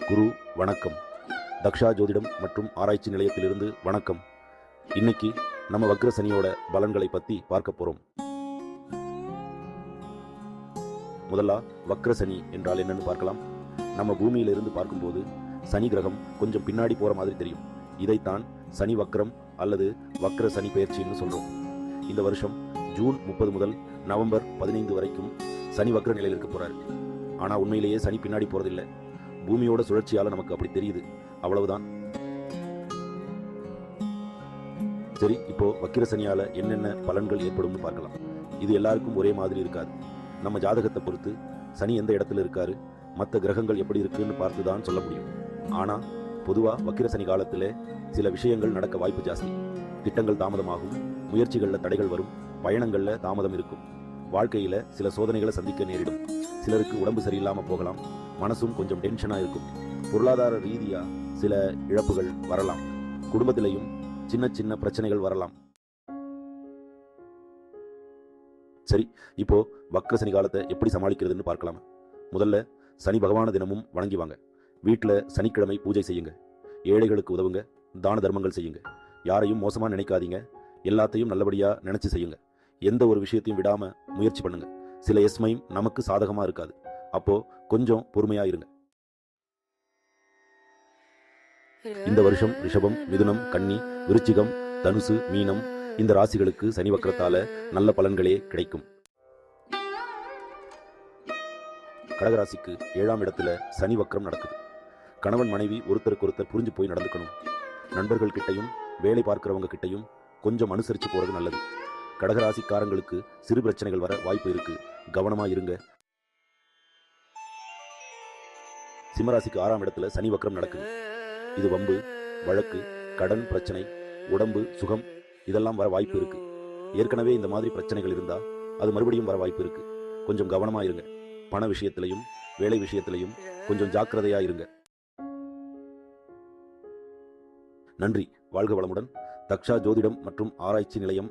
குரு வணக்கம். தக்ஷா ஜோதிடம் மற்றும் ஆராய்ச்சி நிலையத்திலிருந்து வணக்கம். இன்னைக்கு நம்ம வக்ர சனியோட பலன்களை பத்தி பார்க்க போறோம். முதல்ல வக்ர சனி என்றால் என்னன்னு பார்க்கலாம். நம்ம பூமியிலிருந்து பார்க்கும்போது சனி கிரகம் கொஞ்சம் பின்னாடி போற மாதிரி தெரியும். இதைத்தான் சனி வக்ரம் அல்லது வக்ர சனி பெயர்ச்சின்னு சொல்றோம். இந்த வருஷம் ஜூன் 30 முதல் நவம்பர் 15 வரைக்கும் சனி வக்ர நிலையில் இருக்க போறாரு. ஆனா உண்மையிலேயே சனி பின்னாடி போறதில்லை. பூமியோட சுழற்சியால நமக்கு அப்படி தெரியுது, அவ்வளவுதான். சரி, இப்போ வக்கிர சனியால என்னென்ன பலன்கள் ஏற்படும் பார்க்கலாம். இது எல்லாருக்கும் ஒரே மாதிரி இருக்காது. நம்ம ஜாதகத்தை பொறுத்து சனி எந்த இடத்துல இருக்காரு, மற்ற கிரகங்கள் எப்படி இருக்குன்னு பார்த்து தான் சொல்ல முடியும். ஆனா பொதுவா வக்கிர சனி காலத்துல சில விஷயங்கள் நடக்க வாய்ப்பு ஜாஸ்தி. திட்டங்கள் தாமதமாகும், முயற்சிகள்ல தடைகள் வரும், பயணங்கள்ல தாமதம் இருக்கும், வாழ்க்கையில சில சோதனைகளை சந்திக்க நேரிடும். சிலருக்கு உடம்பு சரியில்லாம போகலாம், மனசும் கொஞ்சம் டென்ஷனா இருக்கும். பொருளாதார ரீதியா சில இழப்புகள் வரலாம், குடும்பத்திலையும் சின்ன சின்ன பிரச்சனைகள் வரலாம். சரி, இப்போ வக்ர சனி காலத்தை எப்படி சமாளிக்கிறதுன்னு பார்க்கலாம். முதல்ல சனி பகவான தினமும் வணங்கி வாங்க. வீட்டில் சனிக்கிழமை பூஜை செய்யுங்க. ஏழைகளுக்கு உதவுங்க, தான தர்மங்கள் செய்யுங்க. யாரையும் மோசமா நினைக்காதீங்க, எல்லாத்தையும் நல்லபடியா நினைச்சு செய்யுங்க. எந்த ஒரு விஷயத்தையும் விடாம முயற்சி பண்ணுங்க. சில எஸ்மையும் நமக்கு சாதகமா இருக்காது, அப்போ கொஞ்சம் பொறுமையா இருங்க. இந்த வருஷம் ரிஷபம், மிதுனம், கன்னி, விருச்சிகம், தனுசு, மீனம் இந்த ராசிகளுக்கு சனி வக்ரத்தால நல்ல பலன்களே கிடைக்கும். கடகராசிக்கு 7ஆம் இடத்துல சனி வக்ரம் நடக்குது. கணவன் மனைவி ஒருத்தருக்கு ஒருத்தர் புரிஞ்சு போய் நடந்துக்கணும். நண்பர்கள் கிட்டையும் வேலை பார்க்கிறவங்க கிட்டையும் கொஞ்சம் அனுசரிச்சு போறது நல்லது. கடகராசிக்காரங்களுக்கு சிறு பிரச்சனைகள் வர வாய்ப்பு இருக்கு, கவனமா இருங்க. சிம்மராசிக்கு 6ஆம் இடத்துல சனி வக்ரம் நடக்குது. இது வம்பு, வழக்கு, கடன் பிரச்சனை, உடம்பு சுகம் இதெல்லாம் வர வாய்ப்பு இருக்கு. ஏற்கனவே இந்த மாதிரி பிரச்சனைகள் இருந்தா அது மறுபடியும் வர வாய்ப்பு இருக்கு. கொஞ்சம் கவனமா இருங்க. பண விஷயத்திலையும் வேலை விஷயத்திலையும் கொஞ்சம் ஜாக்கிரதையா இருங்க. நன்றி. வாழ்க வளமுடன். தக்ஷா ஜோதிடம் மற்றும் ஆராய்ச்சி நிலையம்